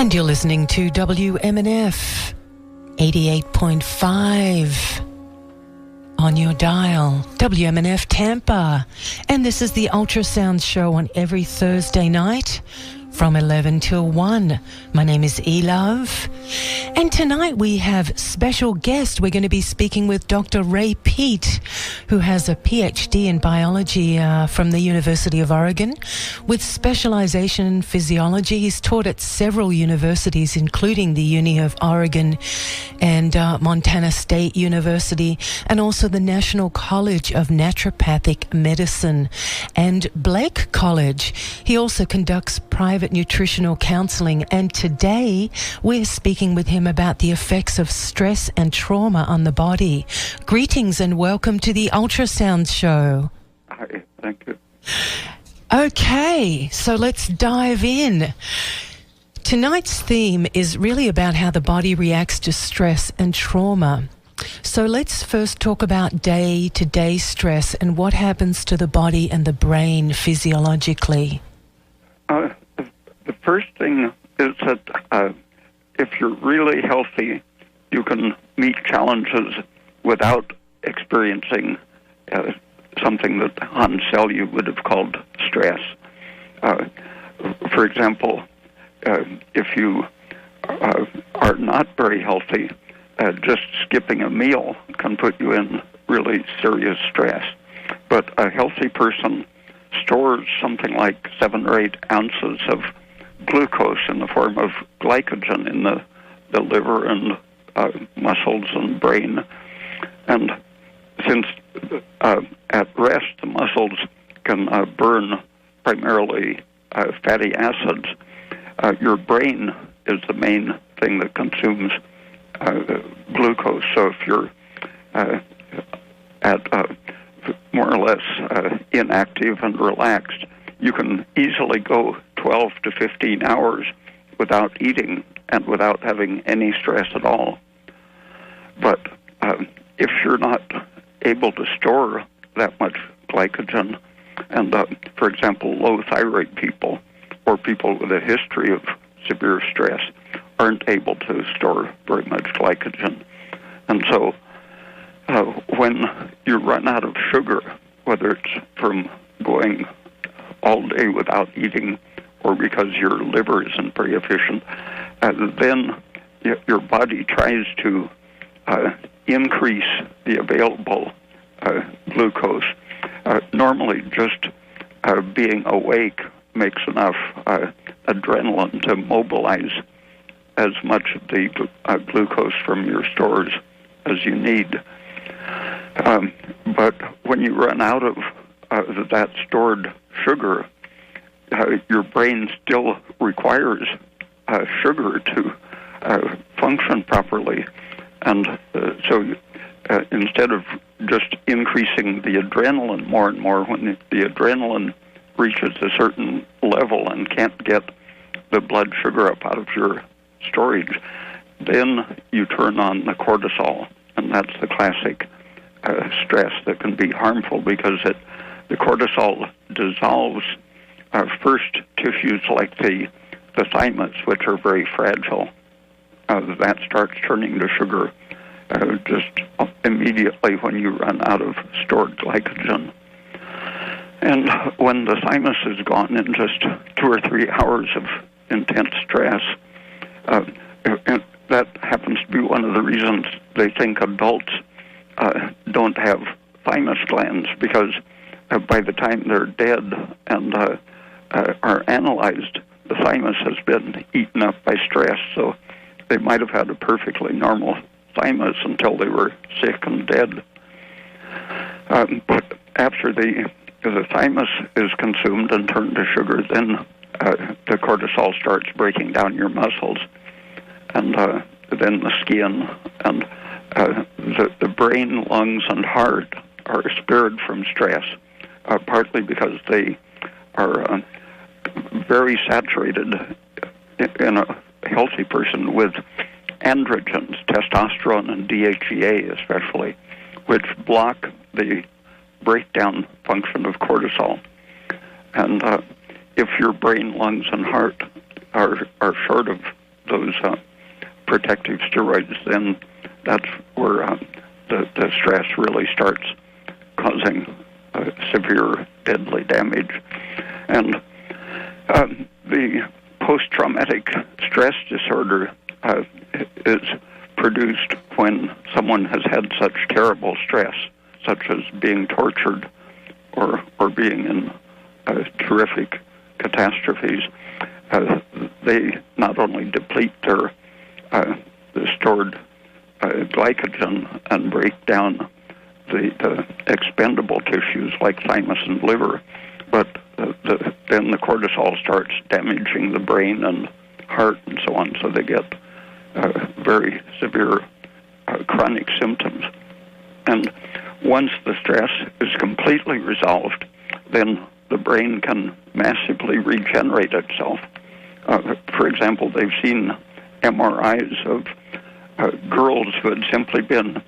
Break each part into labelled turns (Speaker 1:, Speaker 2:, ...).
Speaker 1: And you're listening to WMNF 88.5 on your dial, WMNF Tampa. And this is the Ultrasound Show on every Thursday night from 11 till 1. My name is Eluv. And tonight we have special guest. We're going to be speaking with Dr. Ray Peat, who has a PhD in biology from the University of Oregon with specialization in physiology. He's taught at several universities, including the Uni of Oregon and Montana State University, and also the National College of Naturopathic Medicine and Blake College. He also conducts private nutritional counseling, and today we're speaking with him about the effects of stress and trauma on the body. Greetings and welcome to the Ultrasound Show.
Speaker 2: Hi, thank you.
Speaker 1: Okay, so let's dive in. Tonight's theme is really about how the body reacts to stress and trauma. So let's first talk about day-to-day stress and what happens to the body and the brain physiologically.
Speaker 2: The first thing is that if you're really healthy, you can meet challenges without experiencing something that Hans Selye would have called stress. For example, if you are not very healthy, just skipping a meal can put you in really serious stress. But a healthy person stores something like 7 or 8 ounces of glucose in the form of glycogen in the liver and muscles and brain. And since at rest the muscles can burn primarily fatty acids, your brain is the main thing that consumes glucose. So if you're at more or less inactive and relaxed, you can easily go 12 to 15 hours without eating and without having any stress at all. But if you're not able to store that much glycogen, and for example, low thyroid people or people with a history of severe stress aren't able to store very much glycogen. And so when you run out of sugar, whether it's from going all day without eating or because your liver isn't very efficient, then your body tries to increase the available glucose. Normally just being awake makes enough adrenaline to mobilize as much of the glucose from your stores as you need. But when you run out of that stored sugar, your brain still requires sugar to function properly. And so instead of just increasing the adrenaline more and more, when the adrenaline reaches a certain level and can't get the blood sugar up out of your storage, then you turn on the cortisol, and that's the classic stress that can be harmful because the cortisol dissolves first tissues like the thymus, which are very fragile. That starts turning to sugar just immediately when you run out of stored glycogen. And when the thymus is gone in just 2 or 3 hours of intense stress, that happens to be one of the reasons they think adults don't have thymus glands, because by the time they're dead and are analyzed, the thymus has been eaten up by stress. So they might have had a perfectly normal thymus until they were sick and dead. But after the thymus is consumed and turned to sugar, then the cortisol starts breaking down your muscles, and then the skin, and the brain, lungs, and heart are spared from stress, partly because they are very saturated in a healthy person with androgens, testosterone and DHEA especially, which block the breakdown function of cortisol. And if your brain, lungs, and heart are short of those protective steroids, then that's where the stress really starts causing severe, deadly damage. And the post-traumatic stress disorder is produced when someone has had such terrible stress, such as being tortured or being in terrific catastrophes. They not only deplete their the stored glycogen and break down the expendable tissues like thymus and liver, but then the cortisol starts damaging the brain and heart and so on, so they get very severe chronic symptoms. And once the stress is completely resolved, then the brain can massively regenerate itself. For example, they've seen MRIs of girls who had simply been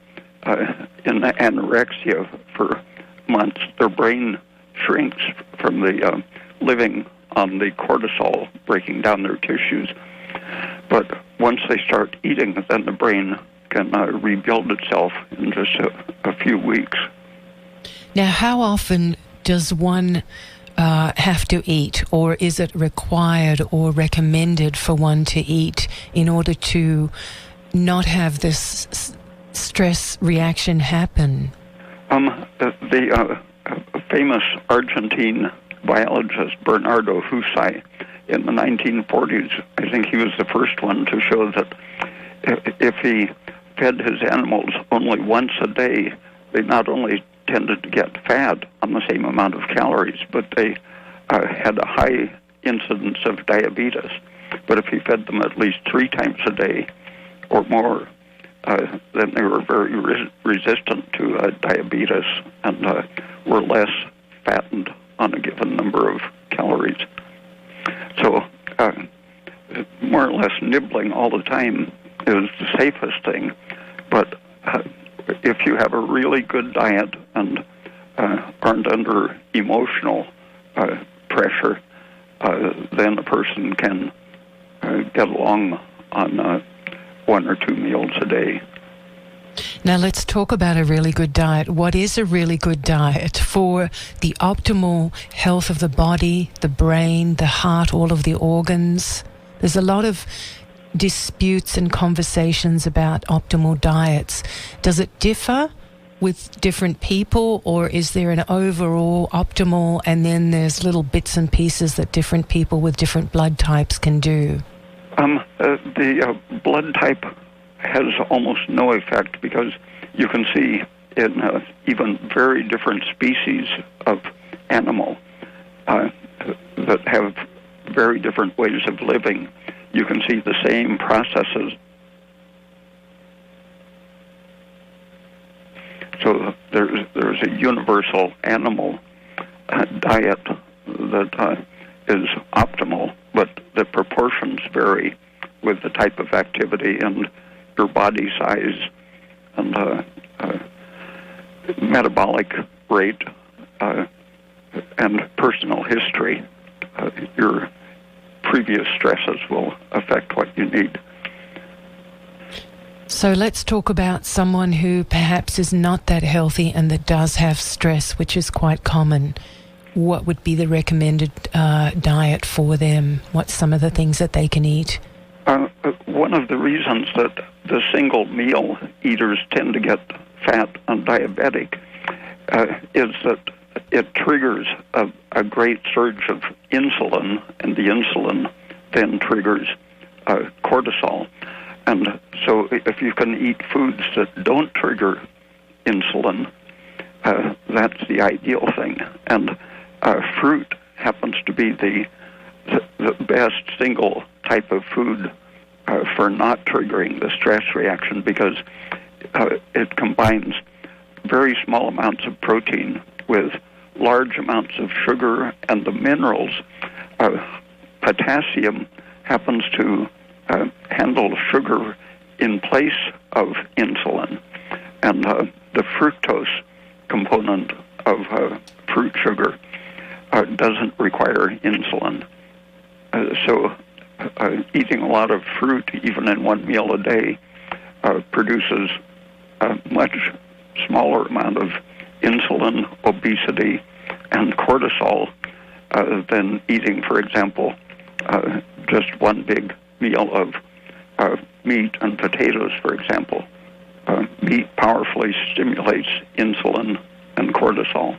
Speaker 2: in anorexia for months. Their brain shrinks from the living on the cortisol breaking down their tissues. But once they start eating, then the brain can rebuild itself in just a few weeks.
Speaker 1: Now, how often does one have to eat, or is it required or recommended for one to eat in order to not have this stress reaction happen?
Speaker 2: The famous Argentine biologist Bernardo Husay in the 1940s, I think he was the first one to show that if he fed his animals only once a day, they not only tended to get fat on the same amount of calories, but they had a high incidence of diabetes. But if he fed them at least 3 times a day or more, then they were very resistant to diabetes and were less fattened on a given number of calories. So more or less nibbling all the time is the safest thing. But if you have a really good diet and aren't under emotional pressure, then a person can get along on 1 or 2 meals a day.
Speaker 1: Now let's talk about a really good diet. What is a really good diet for the optimal health of the body, the brain, the heart, all of the organs? There's a lot of disputes and conversations about optimal diets. Does it differ with different people, or is there an overall optimal and then there's little bits and pieces that different people with different blood types can do?
Speaker 2: The blood type has almost no effect, because you can see in even very different species of animal that have very different ways of living, you can see the same processes. So there's a universal animal diet that is optimal, but the proportions vary with the type of activity and your body size and metabolic rate and personal history. Your previous stresses will affect what you need.
Speaker 1: So let's talk about someone who perhaps is not that healthy and that does have stress, which is quite common. What would be the recommended diet for them? What's some of the things that they can eat?
Speaker 2: One of the reasons that the single meal eaters tend to get fat and diabetic is that it triggers a great surge of insulin, and the insulin then triggers cortisol. And so if you can eat foods that don't trigger insulin, that's the ideal thing. And fruit happens to be the best single type of food for not triggering the stress reaction, because it combines very small amounts of protein with large amounts of sugar and the minerals. Potassium happens to handle sugar in place of insulin, and the fructose component of fruit sugar doesn't require insulin. So eating a lot of fruit, even in one meal a day, produces a much smaller amount of insulin, obesity, and cortisol than eating, for example, just one big meal of meat and potatoes, for example. Meat powerfully stimulates insulin and cortisol,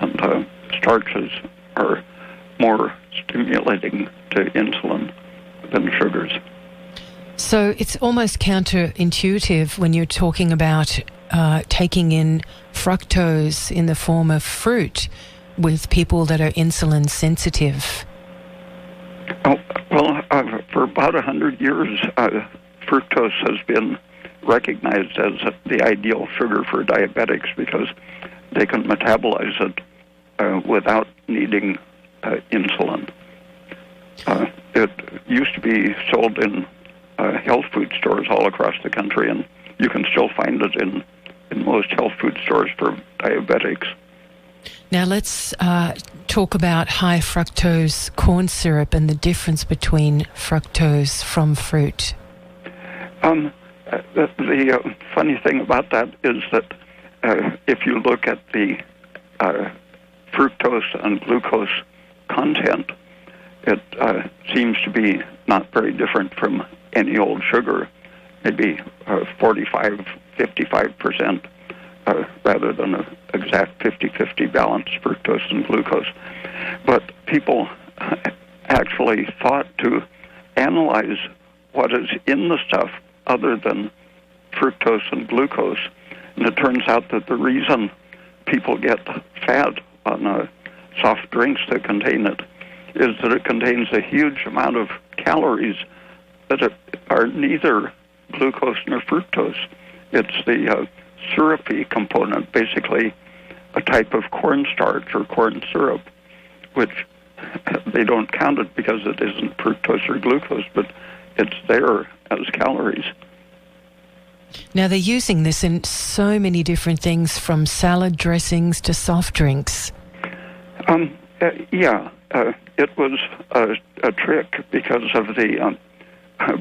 Speaker 2: and starches are more stimulating to insulin than sugars.
Speaker 1: So it's almost counterintuitive when you're talking about taking in fructose in the form of fruit with people that are insulin sensitive.
Speaker 2: Oh, well, for about 100 years, fructose has been recognized as the ideal sugar for diabetics because they can metabolize it without needing insulin. It used to be sold in health food stores all across the country, and you can still find it in most health food stores for diabetics.
Speaker 1: Now let's talk about high fructose corn syrup and the difference between fructose from fruit.
Speaker 2: The funny thing about that is that if you look at the fructose and glucose content, it seems to be not very different from any old sugar, maybe 45, 55%, rather than an exact 50-50 balance, fructose and glucose. But people actually thought to analyze what is in the stuff other than fructose and glucose, and it turns out that the reason people get fat on soft drinks that contain it is that it contains a huge amount of calories that are neither glucose nor fructose. It's the syrupy component, basically a type of cornstarch or corn syrup, which they don't count it because it isn't fructose or glucose, but it's there as calories.
Speaker 1: Now, they're using this in so many different things, from salad dressings to soft drinks.
Speaker 2: It was a trick because of the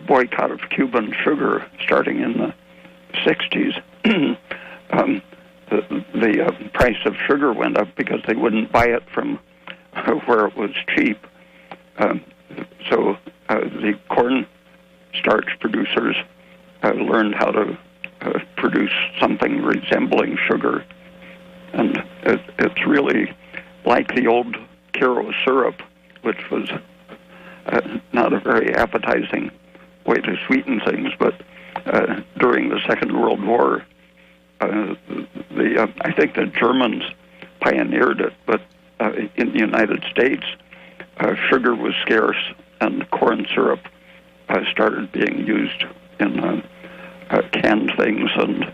Speaker 2: boycott of Cuban sugar starting in the 60s. The price of sugar went up because they wouldn't buy it from where it was cheap. So the corn starch producers learned how to produce something resembling sugar. And it's really like the old Karo syrup, which was not a very appetizing way to sweeten things, but during the Second World War, I think the Germans pioneered it, but in the United States, sugar was scarce, and corn syrup started being used in canned things and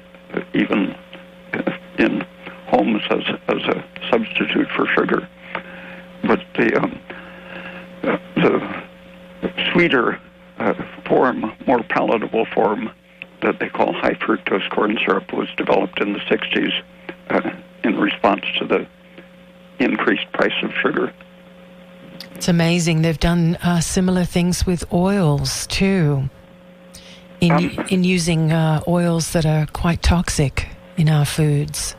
Speaker 2: even in homes as a substitute for sugar. But the sweeter form, more palatable form that they call high fructose corn syrup was developed in the 60s in response to the increased price of sugar.
Speaker 1: It's amazing. They've done similar things with oils too, in using oils that are quite toxic in our foods.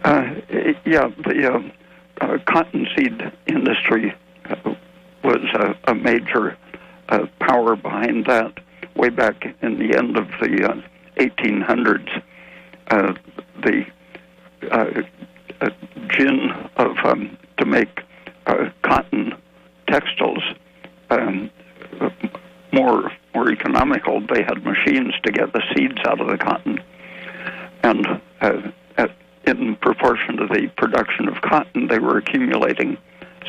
Speaker 2: The cottonseed industry was a major power behind that. Way back in the end of the 1800s, the gin of to make cotton textiles more economical. They had machines to get the seeds out of the cotton, and in proportion to the production of cotton, they were accumulating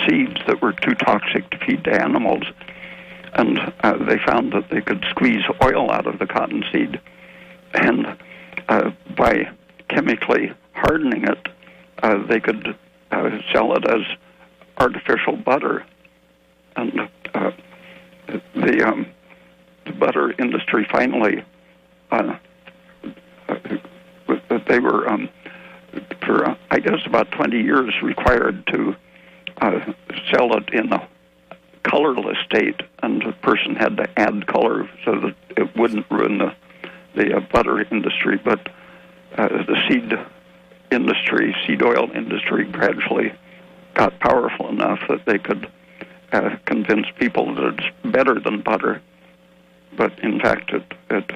Speaker 2: seeds that were too toxic to feed to animals. And they found that they could squeeze oil out of the cottonseed, and by chemically hardening it, they could sell it as artificial butter. And the butter industry finally, they were, for I guess about 20 years, required to sell it in colorless state, and the person had to add color so that it wouldn't ruin the butter industry. But the seed oil industry gradually got powerful enough that they could convince people that it's better than butter. But in fact, it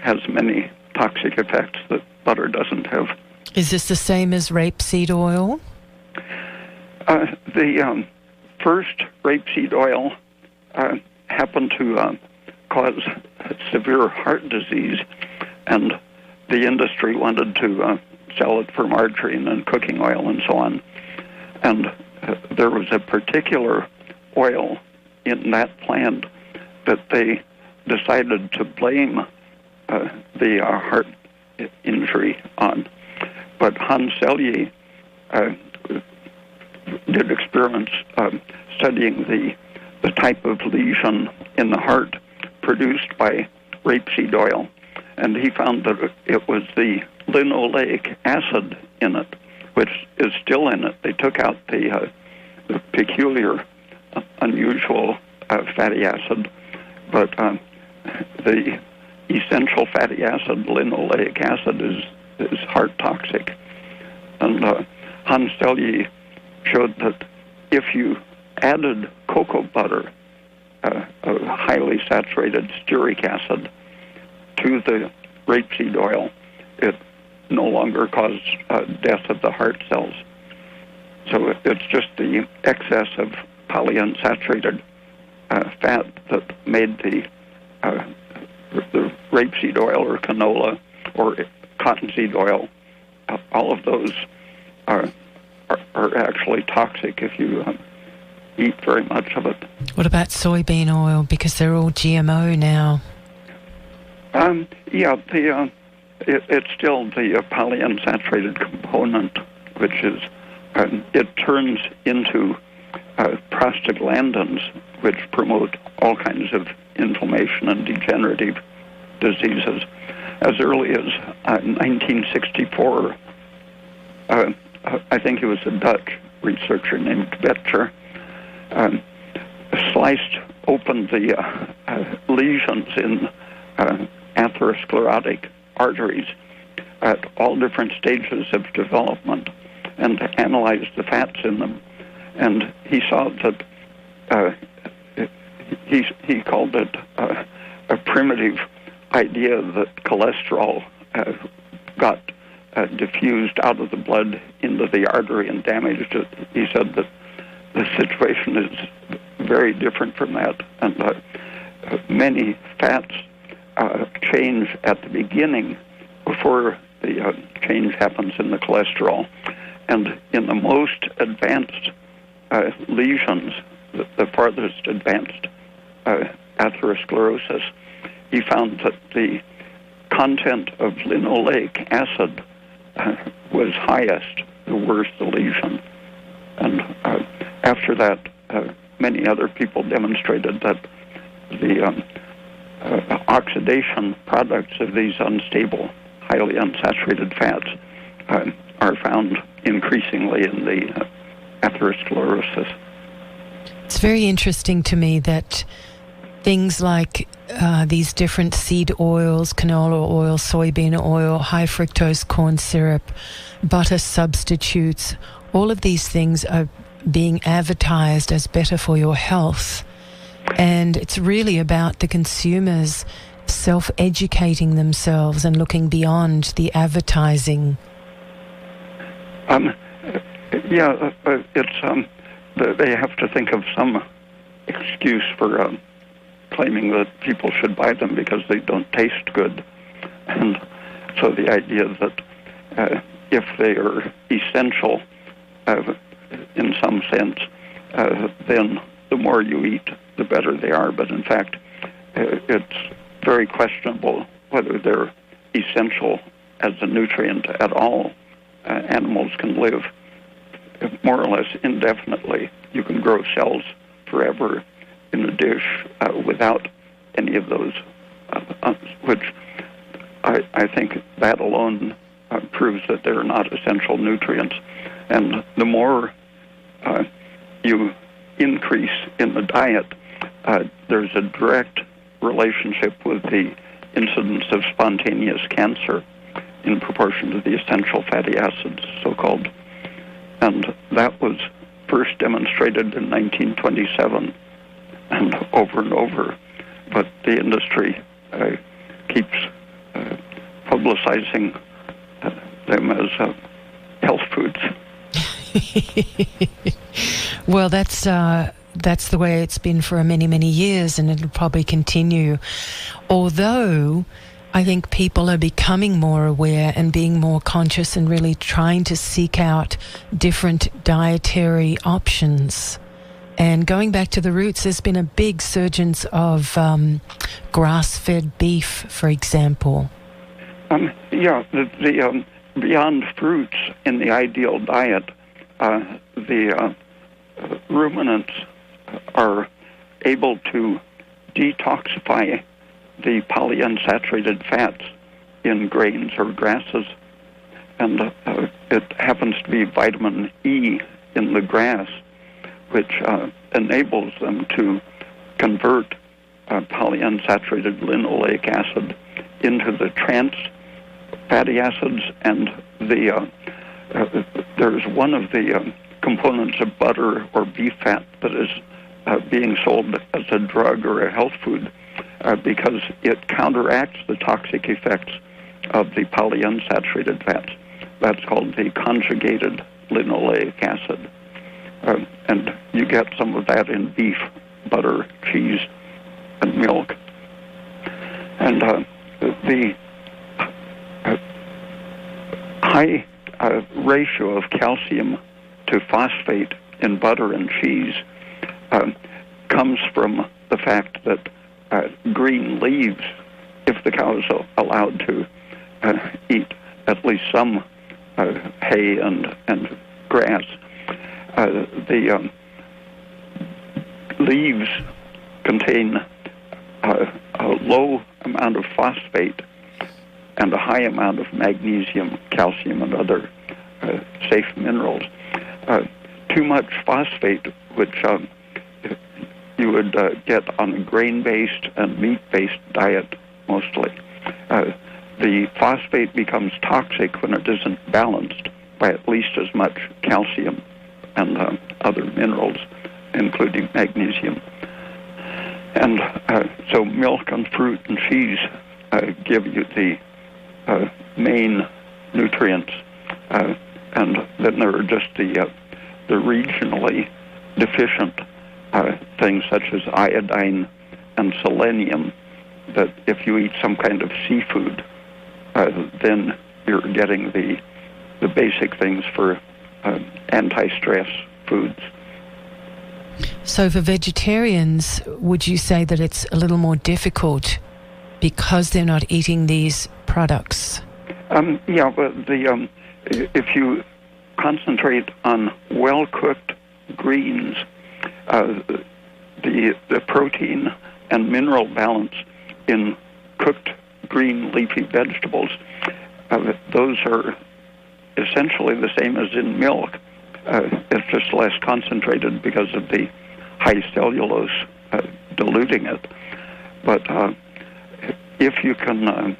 Speaker 2: has many toxic effects that butter doesn't have.
Speaker 1: Is this the same as rapeseed oil?
Speaker 2: The first rapeseed oil happened to cause severe heart disease, and the industry wanted to sell it for margarine and cooking oil and so on. And there was a particular oil in that plant that they decided to blame the heart injury on. But Hans Selye did experiments studying the type of lesion in the heart produced by rapeseed oil, and he found that it was the linoleic acid in it, which is still in it. They took out the peculiar, unusual fatty acid, but the essential fatty acid, linoleic acid, is heart toxic. And Hans Selye showed that if you added cocoa butter, a highly saturated stearic acid, to the rapeseed oil, it no longer caused death of the heart cells. So it's just the excess of polyunsaturated fat that made the rapeseed oil or canola or cottonseed oil, all of those are actually toxic if you eat very much of it.
Speaker 1: What about soybean oil? Because they're all GMO now.
Speaker 2: It's still the polyunsaturated component, which is it turns into prostaglandins, which promote all kinds of inflammation and degenerative diseases. As early as 1964, I think it was a Dutch researcher named Betcher, sliced open the lesions in atherosclerotic arteries at all different stages of development and analyzed the fats in them. And he saw that he called it a primitive idea that cholesterol got diffused out of the blood into the artery and damaged it. He said that the situation is very different from that, and many fats change at the beginning before the change happens in the cholesterol. And in the most advanced lesions, the farthest advanced atherosclerosis, he found that the content of linoleic acid was highest the worse the lesion. And after that, many other people demonstrated that the oxidation products of these unstable, highly unsaturated fats are found increasingly in the atherosclerosis.
Speaker 1: It's very interesting to me that things like these different seed oils, canola oil, soybean oil, high fructose corn syrup, butter substitutes, all of these things are being advertised as better for your health. And it's really about the consumers self-educating themselves and looking beyond the advertising.
Speaker 2: They have to think of some excuse for claiming that people should buy them because they don't taste good. And so the idea that if they are essential in some sense, then the more you eat, the better they are. But in fact, it's very questionable whether they're essential as a nutrient at all. Animals can live more or less indefinitely. You can grow cells forever in a dish without any of those, which I think that alone proves that they're not essential nutrients. And the more you increase in the diet, there's a direct relationship with the incidence of spontaneous cancer in proportion to the essential fatty acids, so-called. And that was first demonstrated in 1927 and over. But the industry keeps publicizing them as health foods.
Speaker 1: Well, that's the way it's been for many, many years, and it'll probably continue. Although I think people are becoming more aware and being more conscious and really trying to seek out different dietary options. And going back to the roots, there's been a big surgence of grass-fed beef, for example.
Speaker 2: The beyond fruits in the ideal diet, the ruminants are able to detoxify the polyunsaturated fats in grains or grasses. And it happens to be vitamin E in the grass, which enables them to convert polyunsaturated linoleic acid into the trans fatty acids, and there's one of the components of butter or beef fat that is being sold as a drug or a health food because it counteracts the toxic effects of the polyunsaturated fats. That's called the conjugated linoleic acid. And you get some of that in beef, butter, cheese, and milk. And the high ratio of calcium to phosphate in butter and cheese comes from the fact that green leaves, if the cow is allowed to eat at least some hay and grass, the leaves contain a low amount of phosphate and a high amount of magnesium, calcium, and other safe minerals. Too much phosphate, which you would get on a grain-based and meat-based diet mostly. The phosphate becomes toxic when it isn't balanced by at least as much calcium and other minerals, including magnesium. And so milk and fruit and cheese give you the main nutrients. And then there are just the regionally deficient things such as iodine and selenium that if you eat some kind of seafood, then you're getting the basic things for anti-stress foods.
Speaker 1: So for vegetarians, would you say that it's a little more difficult because they're not eating these products?
Speaker 2: Yeah, but if you concentrate on well-cooked greens, the protein and mineral balance in cooked green leafy vegetables, those are essentially the same as in milk. It's just less concentrated because of the high cellulose diluting it. But if you can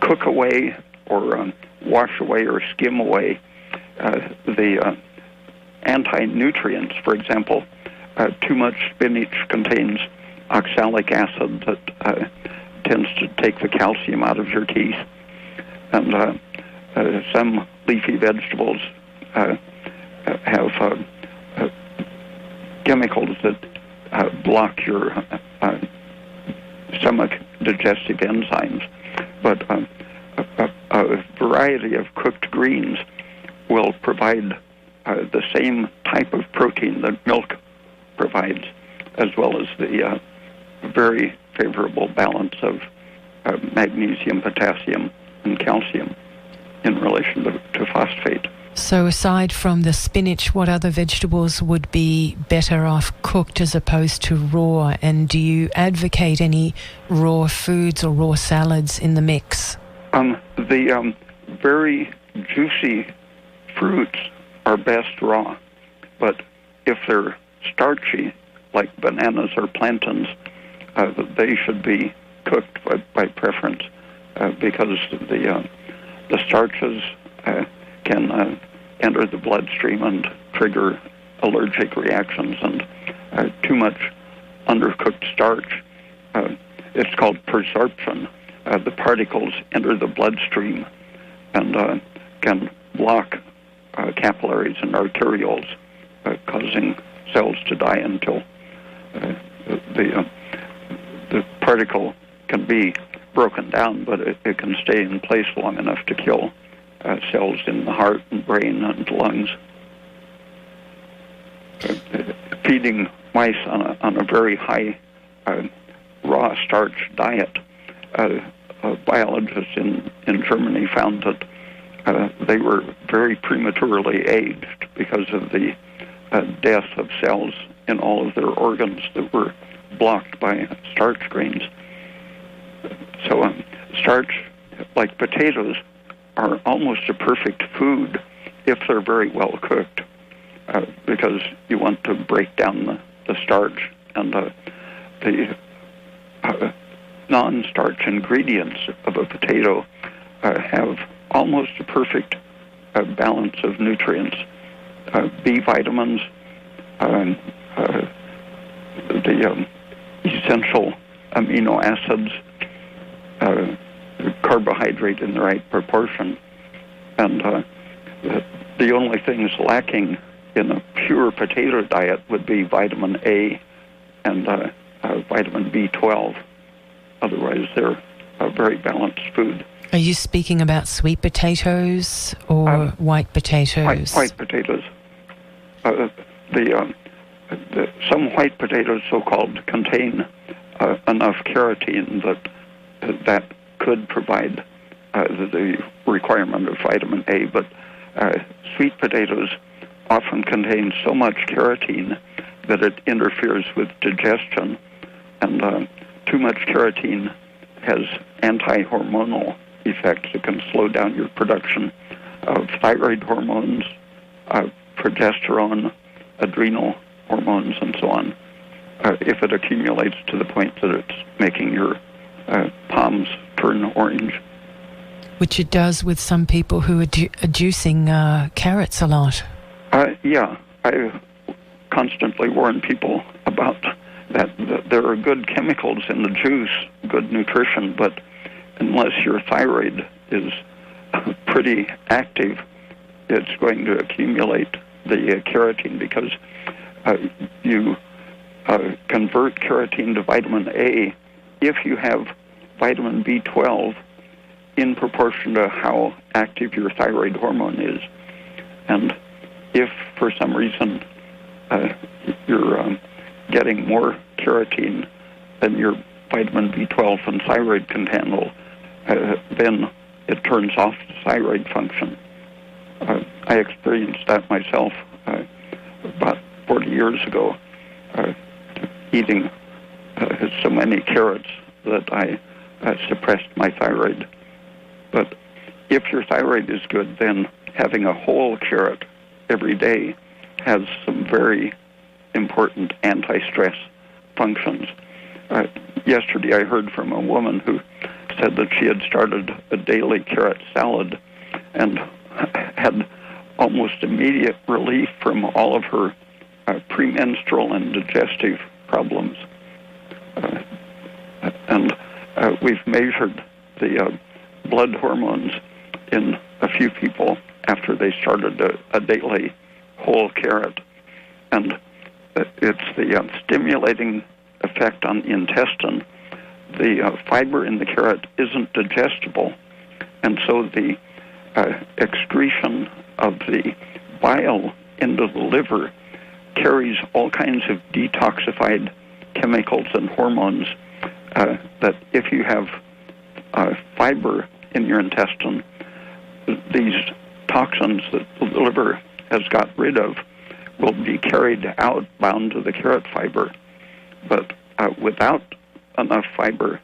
Speaker 2: cook away or wash away or skim away the anti-nutrients, for example, too much spinach contains oxalic acid that tends to take the calcium out of your teeth. And some leafy vegetables have chemicals that block your stomach digestive enzymes. But a variety of cooked greens will provide the same type of protein that milk provides, as well as the very favorable balance of magnesium, potassium, and calcium in relation to phosphate.
Speaker 1: So aside from the spinach, what other vegetables would be better off cooked as opposed to raw? And do you advocate any raw foods or raw salads in the mix?
Speaker 2: The very juicy fruits are best raw, but if they're starchy, like bananas or plantains, they should be cooked by preference because the starches can enter the bloodstream and trigger allergic reactions, and too much undercooked starch, it's called persorption. The particles enter the bloodstream and can block capillaries and arterioles, causing cells to die until the particle can be broken down, but it can stay in place long enough to kill cells in the heart and brain and lungs. Feeding mice on a very high raw starch diet, biologists in Germany found that they were very prematurely aged because of the death of cells in all of their organs that were blocked by starch grains. So starch, like potatoes, are almost a perfect food if they're very well cooked, because you want to break down the starch, and the non-starch ingredients of a potato have almost a perfect balance of nutrients. B vitamins, the essential amino acids, carbohydrate in the right proportion, and the only things lacking in a pure potato diet would be vitamin A and vitamin B12. Otherwise, they're a very balanced food.
Speaker 1: Are you speaking about sweet potatoes or white potatoes?
Speaker 2: White potatoes. Some white potatoes, so-called, contain enough carotene that could provide the requirement of vitamin A, but sweet potatoes often contain so much carotene that it interferes with digestion, and too much carotene has anti-hormonal effects. It can slow down your production of thyroid hormones, progesterone, adrenal hormones, and so on, if it accumulates to the point that it's making your palms turn orange.
Speaker 1: Which it does with some people who are juicing carrots a lot.
Speaker 2: Yeah, I constantly warn people about that. There are good chemicals in the juice, good nutrition, but unless your thyroid is pretty active, it's going to accumulate the carotene, because you convert carotene to vitamin A if you have vitamin B12 in proportion to how active your thyroid hormone is. And if for some reason you're getting more carotene than your vitamin B12 and thyroid can handle, then it turns off the thyroid function. I experienced that myself about 40 years ago, eating so many carrots that I suppressed my thyroid. But if your thyroid is good, then having a whole carrot every day has some very important anti-stress functions. Yesterday I heard from a woman who said that she had started a daily carrot salad and had almost immediate relief from all of her premenstrual and digestive problems. And we've measured the blood hormones in a few people after they started a daily whole carrot. And it's the stimulating effect on the intestine. The fiber in the carrot isn't digestible, and so the excretion of the bile into the liver carries all kinds of detoxified chemicals and hormones that if you have fiber in your intestine, these toxins that the liver has got rid of will be carried out, bound to the carrot fiber. But without enough fiber,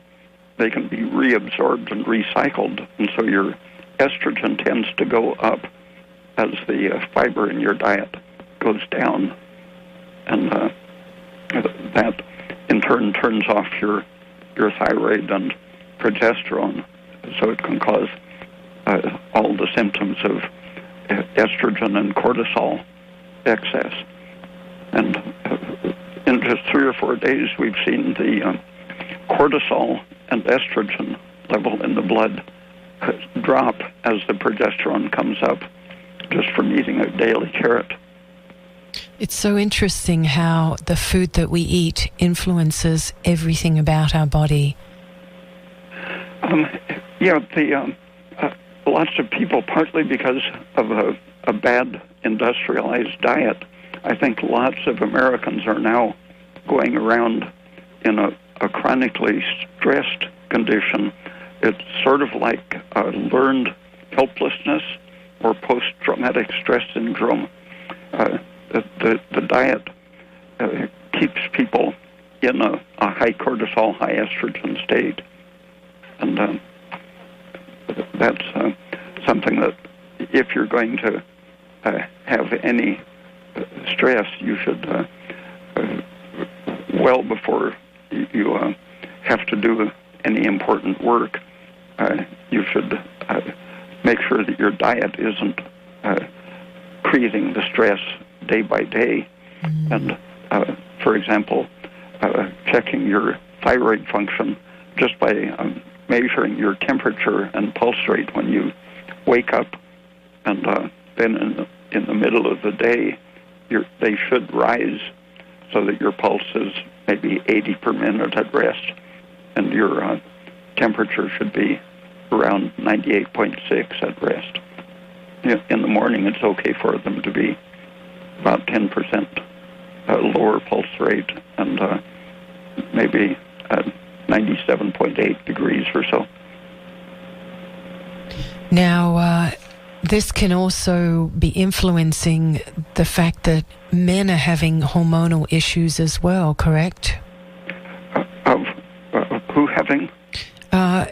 Speaker 2: they can be reabsorbed and recycled, and so your estrogen tends to go up as the fiber in your diet goes down. and that in turn turns off your thyroid and progesterone, so it can cause all the symptoms of estrogen and cortisol excess. And in just 3 or 4 days, we've seen the cortisol and estrogen level in the blood drop as the progesterone comes up, just from eating a daily carrot.
Speaker 1: It's so interesting how the food that we eat influences everything about our body.
Speaker 2: Lots of people, partly because of a bad industrialized diet, I think lots of Americans are now going around in a chronically stressed condition. It's sort of like learned helplessness or post-traumatic stress syndrome. The diet keeps people in a high cortisol, high estrogen state. And that's something that if you're going to have any stress, you should, well before you have to do any important work, you should make sure that your diet isn't creating the stress day by day. And, for example, checking your thyroid function just by measuring your temperature and pulse rate when you wake up, and then in the middle of the day, they should rise so that your pulse is maybe 80 per minute at rest, and your temperature should be around 98.6 at rest. In the morning, it's okay for them to be about 10% lower pulse rate and maybe 97.8 degrees or so.
Speaker 1: Now, this can also be influencing the fact that men are having hormonal issues as well, correct?
Speaker 2: Who having?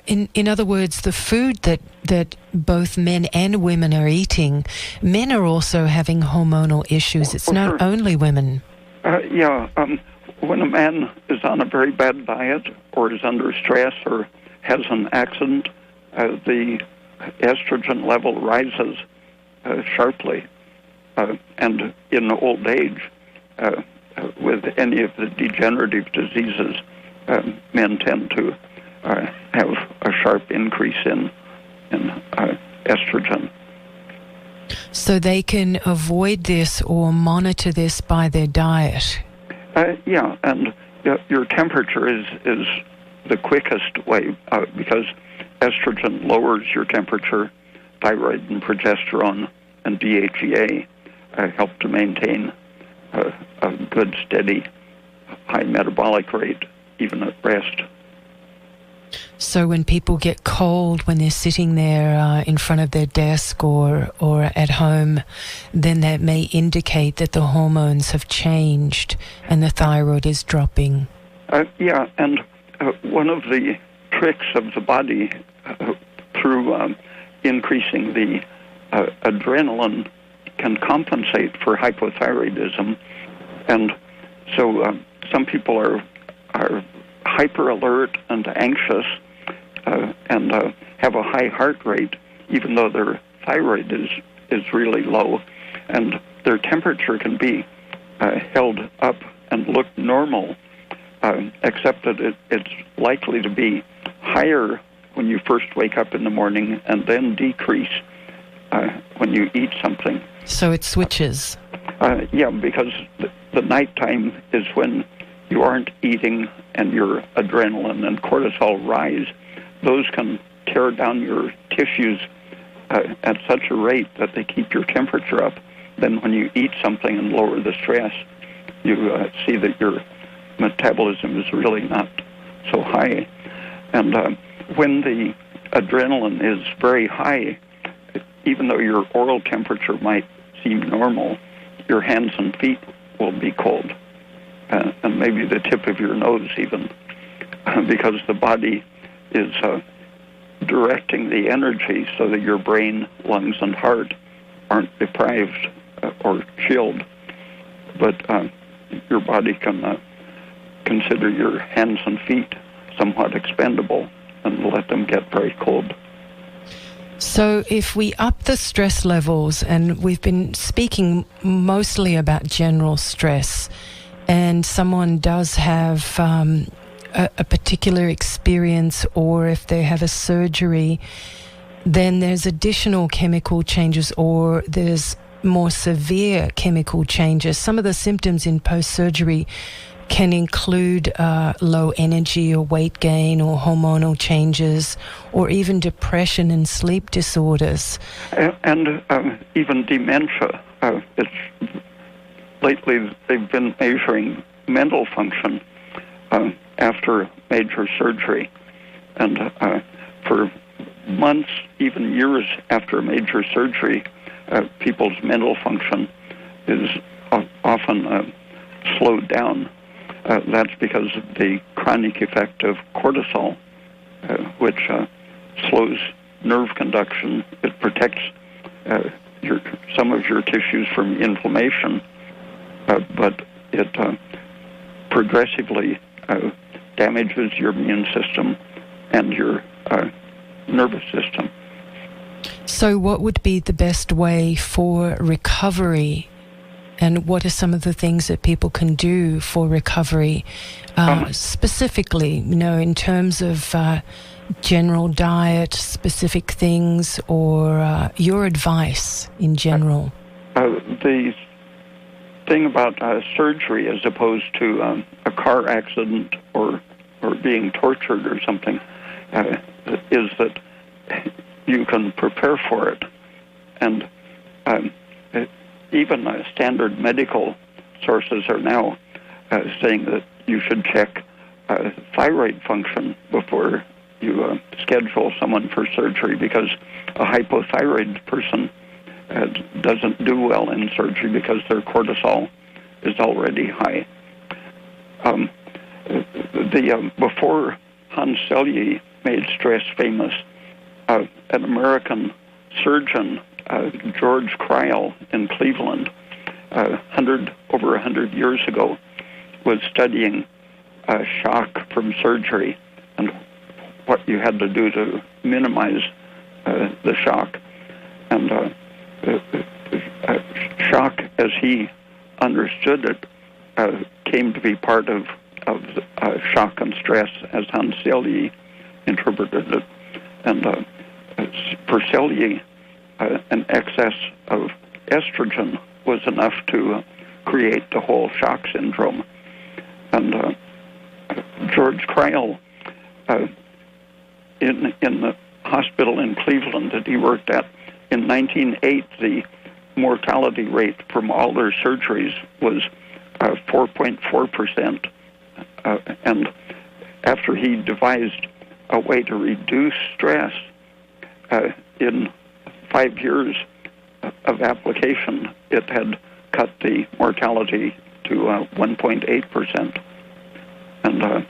Speaker 1: In other words, the food that both men and women are eating, men are also having hormonal issues. It's not only women. When a man is on a very bad diet or is under stress or has an accident, the estrogen level rises sharply. And in old age, with any of the degenerative diseases, men tend to have a sharp increase in estrogen. So they can avoid this or monitor this by their diet?
Speaker 2: And your temperature is the quickest way because estrogen lowers your temperature. Thyroid and progesterone and DHEA help to maintain a good, steady, high metabolic rate, even at rest.
Speaker 1: So when people get cold when they're sitting there in front of their desk or at home, then that may indicate that the hormones have changed and the thyroid is dropping.
Speaker 2: And one of the tricks of the body through increasing the adrenaline can compensate for hypothyroidism. And so some people are hyper alert and anxious and have a high heart rate, even though their thyroid is really low, and their temperature can be held up and look normal, except that it's likely to be higher when you first wake up in the morning and then decrease when you eat something.
Speaker 1: So it switches.
Speaker 2: Because the nighttime is when you aren't eating and your adrenaline and cortisol rise. Those can tear down your tissues at such a rate that they keep your temperature up. Then when you eat something and lower the stress, you see that your metabolism is really not so high. And when the adrenaline is very high, even though your oral temperature might seem normal, your hands and feet will be cold. And maybe the tip of your nose even, because the body is directing the energy so that your brain, lungs, and heart aren't deprived or chilled. But your body can consider your hands and feet somewhat expendable and let them get very cold.
Speaker 1: So if we up the stress levels, and we've been speaking mostly about general stress, and someone does have a particular experience, or if they have a surgery, then there's additional chemical changes, or there's more severe chemical changes. Some of the symptoms in post-surgery can include low energy or weight gain or hormonal changes, or even depression and sleep disorders.
Speaker 2: And even dementia. Lately, they've been measuring mental function after major surgery. And for months, even years after major surgery, people's mental function is often slowed down. That's because of the chronic effect of cortisol, which slows nerve conduction. It protects some of your tissues from inflammation, but it progressively damages your immune system and your nervous system.
Speaker 1: So what would be the best way for recovery, and what are some of the things that people can do for recovery, specifically, in terms of general diet, specific things, or your advice in general?
Speaker 2: The thing about surgery as opposed to a car accident or being tortured or something is that you can prepare for it. And even standard medical sources are now saying that you should check thyroid function before you schedule someone for surgery, because a hypothyroid person doesn't do well in surgery because their cortisol is already high. Before Hans Selye made stress famous, an American surgeon, George Cryle in Cleveland, over 100 years ago, was studying shock from surgery and what you had to do to minimize the shock. And shock, as he understood it, came to be part of shock and stress, as Hans Selye interpreted it. And for Selye, an excess of estrogen was enough to create the whole shock syndrome. And George Cryle, in the hospital in Cleveland that he worked at, in 1908, the mortality rate from all their surgeries was 4.4%. And after he devised a way to reduce stress, in 5 years of application, it had cut the mortality to 1.8%. And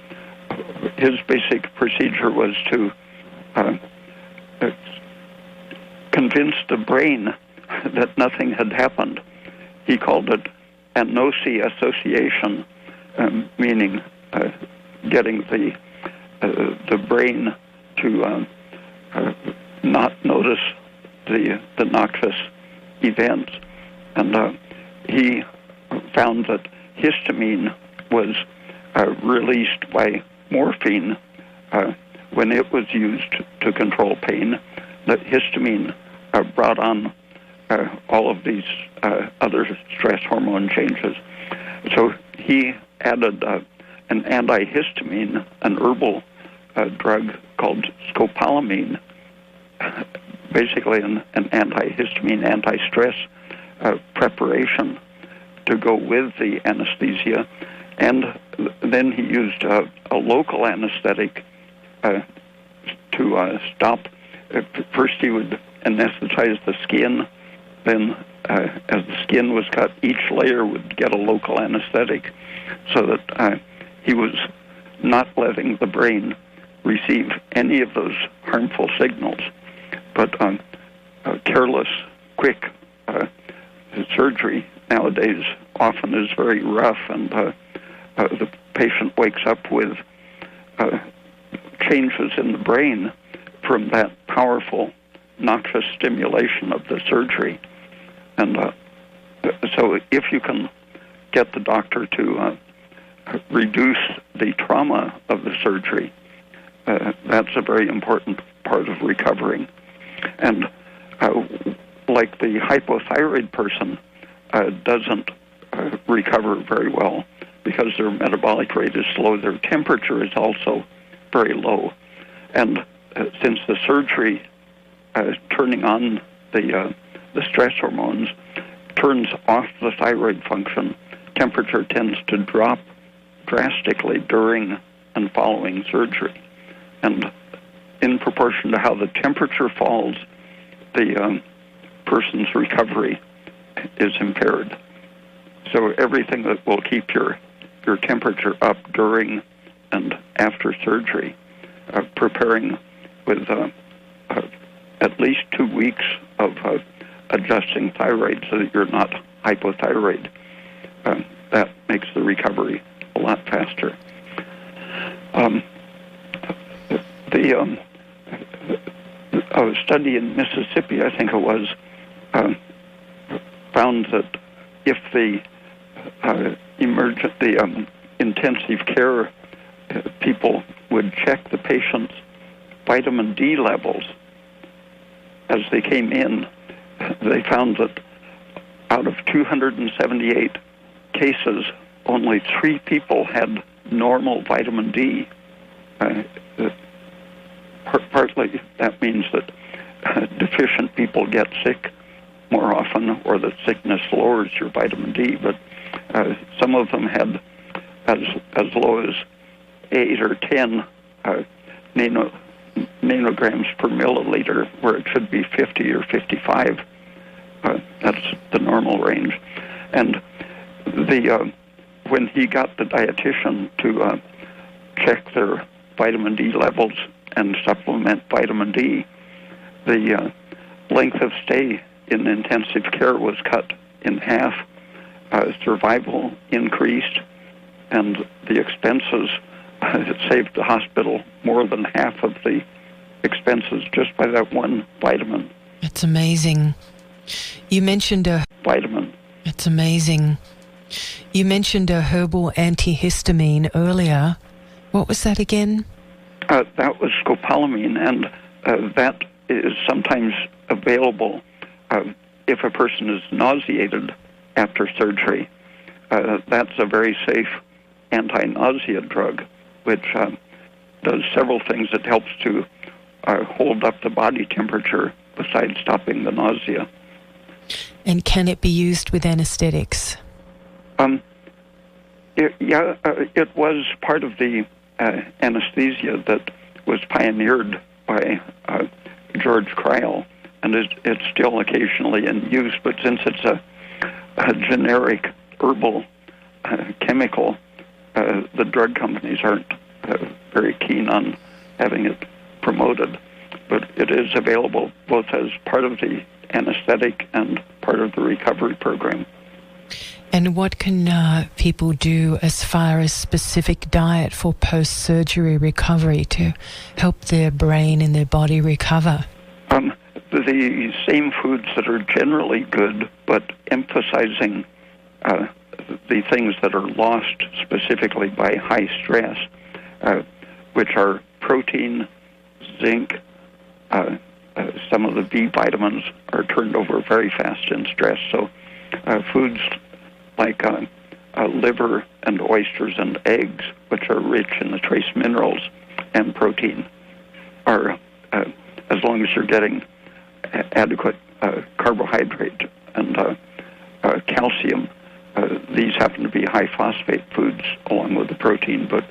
Speaker 2: his basic procedure was to convince the brain that nothing had happened. He called it Antinausea association, meaning getting the brain to not notice the noxious events. And he found that histamine was released by morphine when it was used to control pain. That histamine brought on all of these other stress hormone changes. So he added an antihistamine, an herbal drug called scopolamine, basically an antihistamine, anti-stress preparation to go with the anesthesia. And then he used a local anesthetic to stop. First he would anesthetize the skin, then as the skin was cut, each layer would get a local anesthetic, so that he was not letting the brain receive any of those harmful signals. But careless, quick surgery nowadays often is very rough, and the patient wakes up with changes in the brain from that powerful, noxious stimulation of the surgery. And so if you can get the doctor to reduce the trauma of the surgery, that's a very important part of recovering. And like the hypothyroid person doesn't recover very well because their metabolic rate is slow. Their temperature is also very low. And since the surgery turning on the stress hormones turns off the thyroid function, temperature tends to drop drastically during and following surgery. And in proportion to how the temperature falls, the person's recovery is impaired. So everything that will keep your temperature up during and after surgery, preparing with at least 2 weeks of adjusting thyroid so that you're not hypothyroid, that makes the recovery a lot faster. A study in Mississippi, I think it was, found that if the intensive care people would check the patient's vitamin D levels as they came in, they found that out of 278 cases, only 3 people had normal vitamin D. Partly that means that deficient people get sick more often, or that sickness lowers your vitamin D, but some of them had as low as 8 or 10 nanograms per milliliter, where it should be 50 or 55. That's the normal range. And when he got the dietitian to check their vitamin D levels and supplement vitamin D, the length of stay in intensive care was cut in half, survival increased, and the expenses, it saved the hospital more than half of the expenses just by that one vitamin.
Speaker 1: It's amazing. You mentioned a
Speaker 2: vitamin.
Speaker 1: It's amazing. You mentioned a herbal antihistamine earlier. What was that again?
Speaker 2: That was scopolamine, and that is sometimes available if a person is nauseated after surgery. That's a very safe anti-nausea drug, which does several things. It helps to hold up the body temperature besides stopping the nausea.
Speaker 1: And can it be used with anesthetics?
Speaker 2: It was part of the anesthesia that was pioneered by George Crile, and it's still occasionally in use, but since it's a generic herbal chemical, the drug companies aren't very keen on having it promoted. But it is available both as part of the anesthetic and part of the recovery program.
Speaker 1: And what can people do as far as specific diet for post-surgery recovery to help their brain and their body recover?
Speaker 2: The same foods that are generally good, but emphasizing the things that are lost specifically by high stress, which are protein, zinc. Some of the B vitamins are turned over very fast in stress. So foods like liver and oysters and eggs, which are rich in the trace minerals and protein, are, as long as you're getting adequate carbohydrate and calcium, these happen to be high phosphate foods along with the protein, but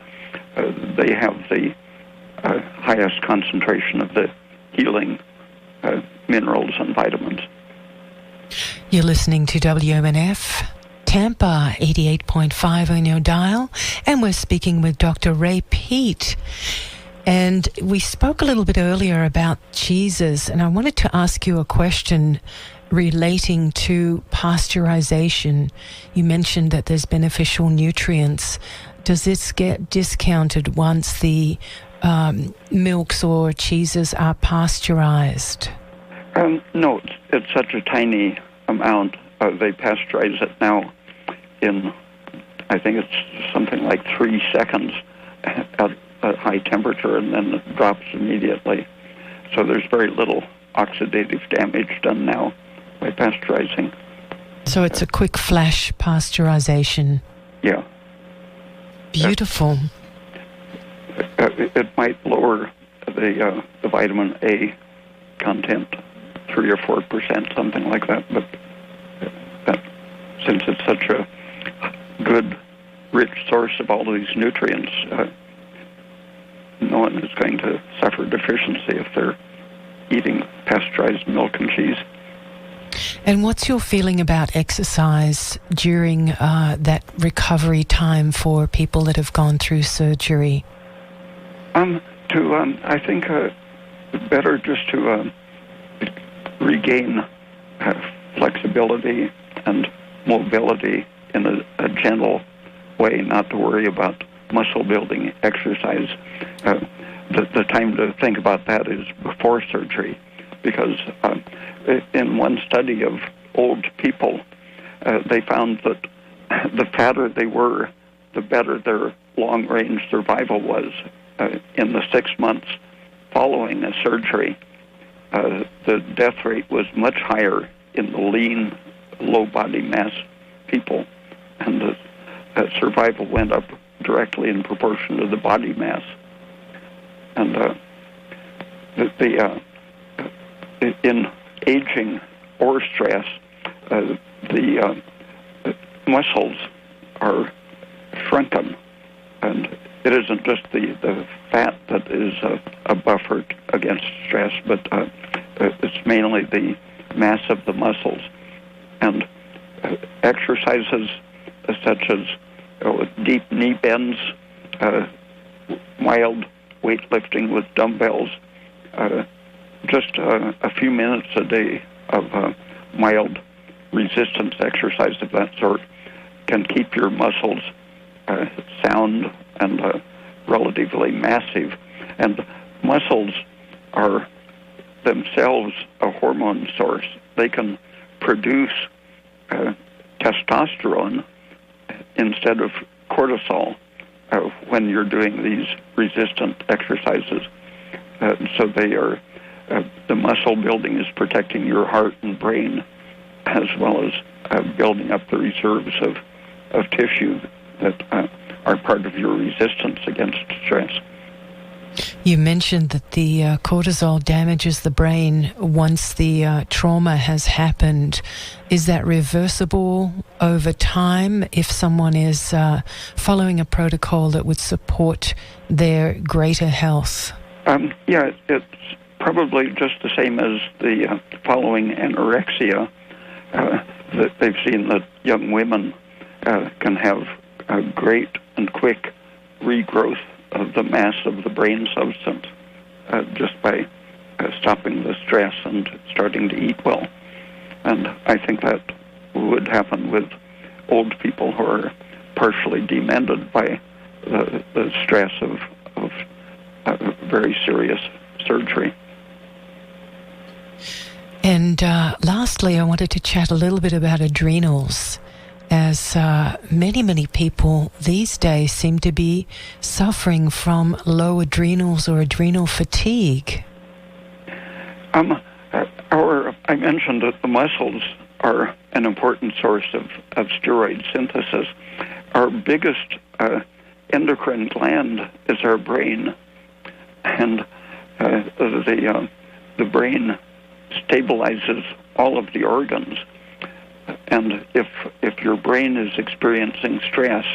Speaker 2: they have the highest concentration of the healing minerals and vitamins.
Speaker 1: You're listening to WMNF Tampa 88.5 on your dial, and we're speaking with Dr. Ray Peat. And we spoke a little bit earlier about cheeses, and I wanted to ask you a question relating to pasteurization. You mentioned that there's beneficial nutrients. Does this get discounted once the milks or cheeses are pasteurized?
Speaker 2: No, it's such a tiny amount. They pasteurize it now in, I think it's something like 3 seconds at a high temperature, and then it drops immediately. So there's very little oxidative damage done now by pasteurizing.
Speaker 1: So it's a quick flash pasteurization.
Speaker 2: Yeah.
Speaker 1: Beautiful.
Speaker 2: It might lower the vitamin A content 3 or 4%, something like that. But since it's such a good, rich source of all these nutrients, no one is going to suffer deficiency if they're eating pasteurized milk and cheese.
Speaker 1: And what's your feeling about exercise during that recovery time for people that have gone through surgery?
Speaker 2: I think better just to regain flexibility and mobility in a gentle way, not to worry about muscle building exercise. The time to think about that is before surgery, because in one study of old people, they found that the fatter they were, the better their long-range survival was. In the 6 months following a surgery, the death rate was much higher in the lean, low body mass people, and the survival went up directly in proportion to the body mass. And in aging or stress, the muscles are shrunken, and it isn't just the fat that is a buffer against stress, but it's mainly the mass of the muscles. And exercises such as deep knee bends, mild weightlifting with dumbbells, just a few minutes a day of mild resistance exercise of that sort can keep your muscles sound and relatively massive. And muscles are themselves a hormone source. They can produce testosterone instead of cortisol when you're doing these resistant exercises. So they are, the muscle building is protecting your heart and brain, as well as building up the reserves of tissue that are part of your resistance against stress.
Speaker 1: You mentioned that the cortisol damages the brain once the trauma has happened. Is that reversible over time if someone is following a protocol that would support their greater health?
Speaker 2: Yeah, it's probably just the same as the following anorexia. That they've seen that young women can have a great and quick regrowth of the mass of the brain substance just by stopping the stress and starting to eat well. And I think that would happen with old people who are partially demented by the stress of very serious surgery.
Speaker 1: And lastly, I wanted to chat a little bit about adrenals, as many people these days seem to be suffering from low adrenals or adrenal fatigue.
Speaker 2: I mentioned that the muscles are an important source of steroid synthesis. Our biggest endocrine gland is our brain, and the brain stabilizes all of the organs. And if your brain is experiencing stress,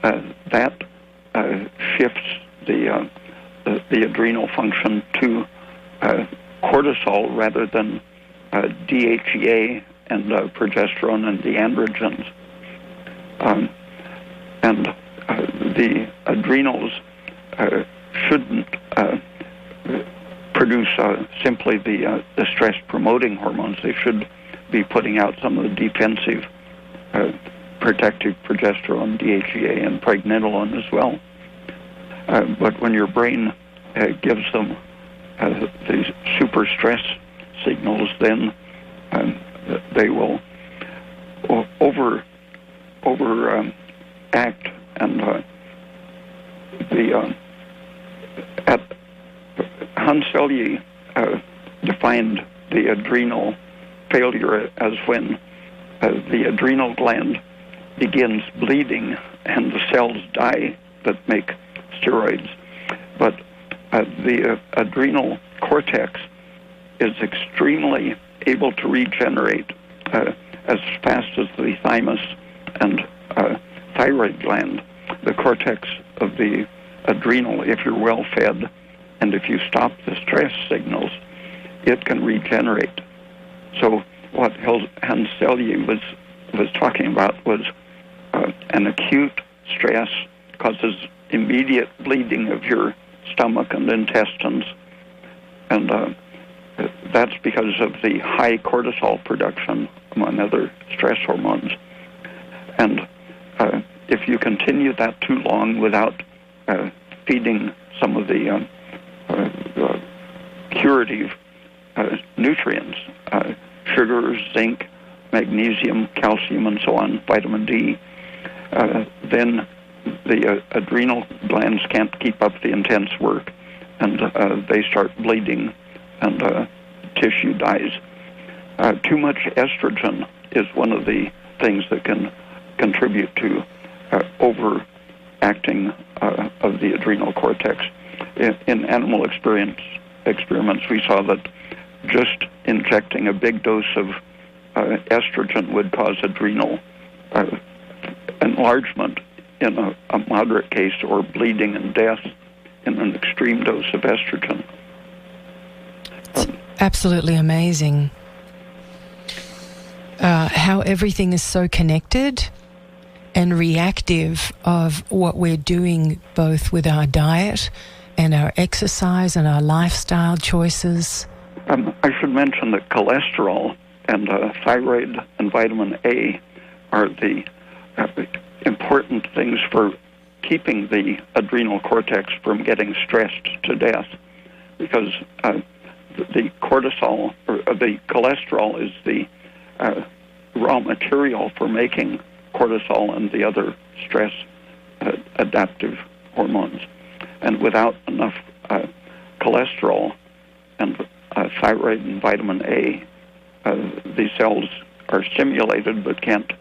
Speaker 2: that shifts the adrenal function to cortisol rather than DHEA and progesterone and the androgens. And the adrenals shouldn't produce simply the stress-promoting hormones. They should be putting out some of the defensive, protective progesterone, DHEA, and pregnenolone as well. But when your brain gives them these super stress signals, then they will overact, and Hanselye defined the adrenal failure as when the adrenal gland begins bleeding and the cells die that make steroids. But the adrenal cortex is extremely able to regenerate as fast as the thymus and thyroid gland. The cortex of the adrenal, if you're well fed and if you stop the stress signals, it can regenerate. So what Hanselye was talking about was an acute stress causes immediate bleeding of your stomach and intestines, and that's because of the high cortisol production, among other stress hormones. And if you continue that too long without feeding some of the curative nutrients, sugars, zinc, magnesium, calcium, and so on, vitamin D, then the adrenal glands can't keep up the intense work, and they start bleeding, and tissue dies. Too much estrogen is one of the things that can contribute to overacting of the adrenal cortex. In animal experiments, we saw that just injecting a big dose of estrogen would cause adrenal enlargement in a moderate case, or bleeding and death in an extreme dose of estrogen.
Speaker 1: It's absolutely amazing how everything is so connected and reactive of what we're doing, both with our diet and our exercise and our lifestyle choices.
Speaker 2: I should mention that cholesterol and thyroid and vitamin A are the important things for keeping the adrenal cortex from getting stressed to death, because the cortisol, or the cholesterol, is the raw material for making cortisol and the other stress adaptive hormones. And without enough cholesterol and thyroid and vitamin A, the cells are stimulated but can't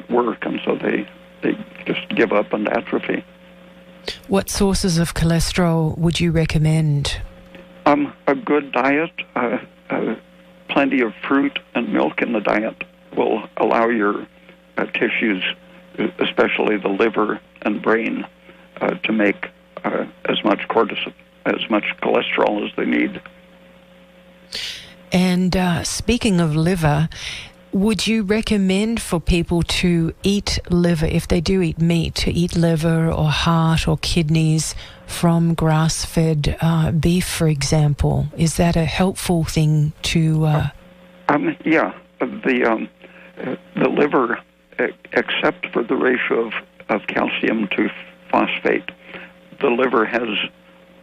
Speaker 2: work, and so they just give up and atrophy.
Speaker 1: What sources of cholesterol would you recommend?
Speaker 2: A good diet, plenty of fruit and milk in the diet will allow your tissues, especially the liver and brain, to make as much cholesterol as they need.
Speaker 1: And speaking of liver, would you recommend for people to eat liver, if they do eat meat, to eat liver or heart or kidneys from grass-fed beef, for example? Is that a helpful thing to...
Speaker 2: Yeah. The liver, except for the ratio of calcium to phosphate, the liver has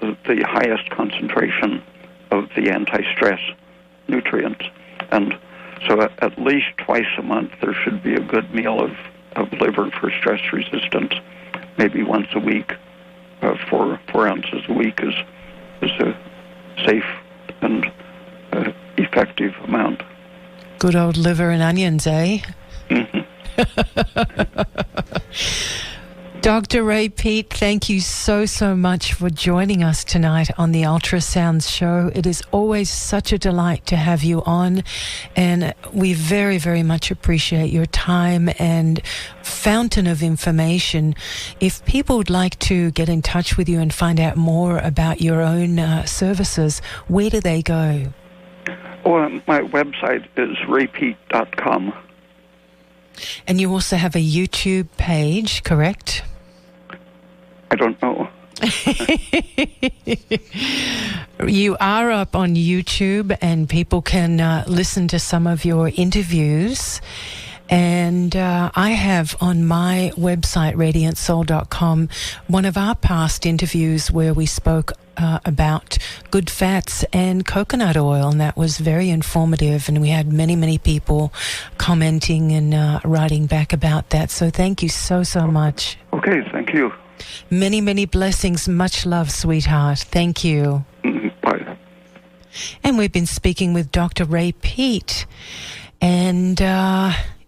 Speaker 2: the highest concentration of the anti-stress nutrients. And so at least twice a month there should be a good meal of liver for stress resistance. Maybe once a week, 4 ounces a week is a safe and effective amount.
Speaker 1: Good old liver and onions, eh?
Speaker 2: Mm-hmm.
Speaker 1: Dr. Ray Peat, thank you so much for joining us tonight on the Ultrasounds Show. It is always such a delight to have you on, and we very, very much appreciate your time and fountain of information. If people would like to get in touch with you and find out more about your own services, where do they go?
Speaker 2: Well, my website is raypeat.com.
Speaker 1: And you also have a YouTube page, correct?
Speaker 2: I don't know.
Speaker 1: You are up on YouTube, and people can listen to some of your interviews. And I have on my website, radiantsoul.com, one of our past interviews where we spoke about good fats and coconut oil, and that was very informative, and we had many, many people commenting and writing back about that. So thank you so much.
Speaker 2: Okay, thank you.
Speaker 1: Many, many blessings. Much love, sweetheart. Thank you.
Speaker 2: Bye.
Speaker 1: And we've been speaking with Dr. Ray Peat. And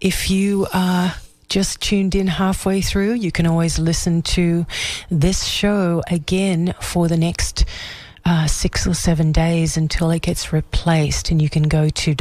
Speaker 1: if you are just tuned in halfway through, you can always listen to this show again for the next 6 or 7 days until it gets replaced. And you can go to